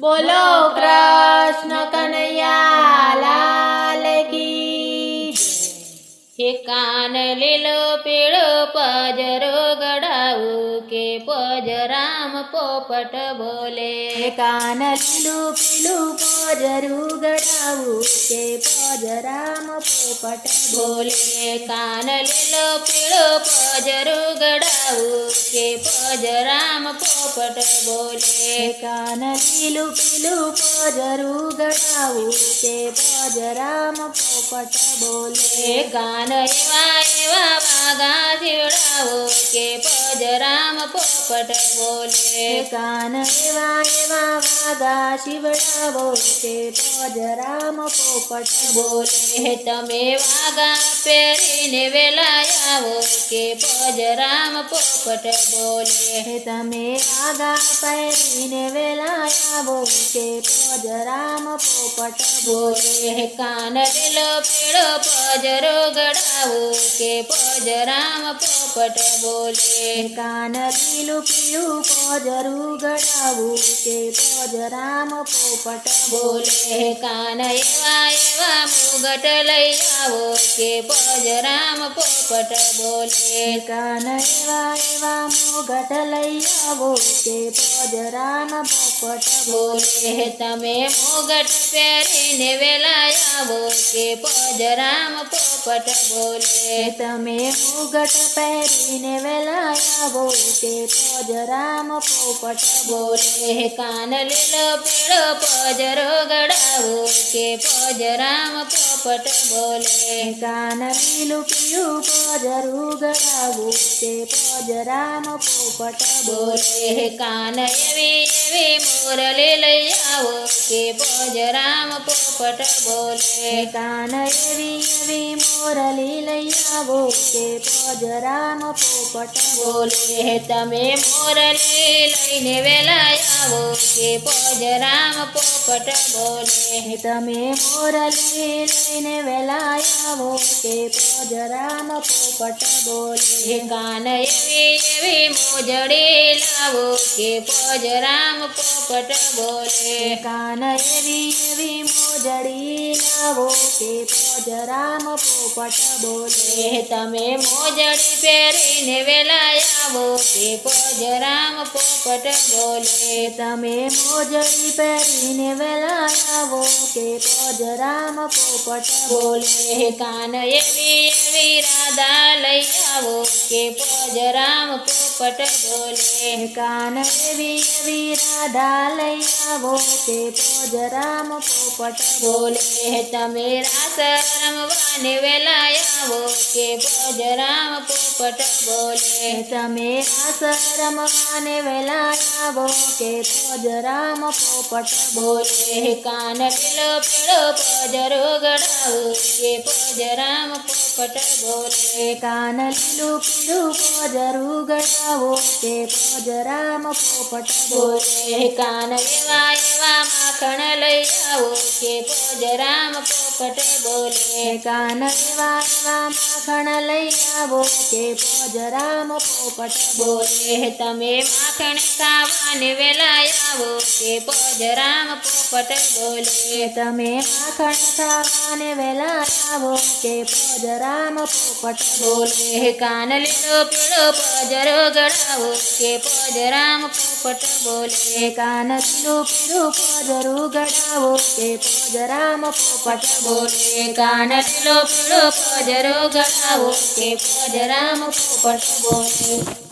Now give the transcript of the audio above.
बोलो कृष्ण कन्हैया लाल की। हे कान લીલો પીળો પજરો ગડાવું કે પજરામ પોપટ બોલે। કાન લીલું પીળું પજરું ગડાવું કે પજરામ પોપટ બોલે। કાન લીલો પીળો પજરું ગડાવું કે પજરામ પોપટ બોલે। કાન લીલું પીળું પજરું ગડાવું કે પજરામ પોપટ બોલે। કાન એવા એવા વાગા ઝીવડાવો કે પજરામ પોપટ બોલે। કાન એવા એવા વાગા શીવડાવો કે પજરામ પોપટ બોલે। તમે વાગા પહેરીને વેલા આવો કે પજરામ પોપટ બોલે। તમે વાગા પહેરીને વેલા આવો કે પજરામ પોપટ બોલે। કાન લીલો પીળો પજરો ગડાવો કે પજરામ પોપટ બોલે। કાન લીલું પીળું પજરું ગડાવું કે પજરામ પોપટ બોલે। કાન એવા એવા મુગટ લઈ આવો કે પજરામ પોપટ બોલે। કાન એવા એવા મુગટ લઈ આવો કે પજરામ પોપટ બોલે। તમે મુગટ પહેરીને વેલા આવો કે પજરામ પોપટ બોલે। તમે મુગટ પહેરીને વેલા આવો કે પજરામ પોપટ બોલે। કાન લીલો પીળો પજરો ગડાવો કે પજરામ પોપટ બોલે। કાન લીલું પીળું પજરું ગડાવું કે પજરામ પોપટ બોલે। કાન એવી એવી મોરલી લઈ આવો કે પજરામ પોપટ બોલે। કાન એવી એવી મોરલી લઈ આવો કે પજરામ પોપટ બોલે। તમે મોરલી લઈને વેલા આવો કે પજરામ પોપટ બોલે। તમે મોરલી લઈને વેલા આવો કે પજરામ પોપટ બોલે। કાન એવી એવી મોજડી લાવો કે પજરામ પોપટ બોલે। કાન એવી એવી મોજડી લાવો કે પજરામ પોપટ બોલે। તમે મોજડી પહેરીને વેલા આવો કે પજરામ પોપટ બોલે। તમે મોજડી પહેરીને વેલા આવો કે પજરામ પોપટ બોલે। કાન એવી એવી રાધા લઈ આવો કે પજરામ પોપટ બોલે। કાન એવી એવી રાધા લઈ આવો કે પજરામ પોપટ બોલે। તમે રાસ રમવાને વેલા આવો કે પજરામ પોપટ બોલે। તમે રાસ રમવાને વેલા આવો કે પજરામ પોપટ બોલે। કાન લીલો પીળો પજરો ગડાવો કે પજરામ પોપટ બોલે। કાન લીલું પીળું પજરું ગડાવો કે પજરામ પોપટ બોલે। કાન એવા એવા માખણ લઈ આવો કે પજરામ પોપટ બોલે। કાન એવા એવા માખણ લઈ આવો કે પજરામ પોપટ બોલે। તમે માખણ ખાવાને વેલા આવો કે પજરામ પોપટ બોલે। તમે માખણ ખાવાને વેલા આવો કે પજરામ પોપટ બોલે। કાન લીલો પીળો પજરો ગડાવો કે પજરામ પોપટ બોલે। કાન લીલું પીળું પજરું ગડાવો કે પજરામ પોપટ બોલે। કાન લીલો પીળો પજરો ગડાવો કે પજરામ પોપટ બોલે।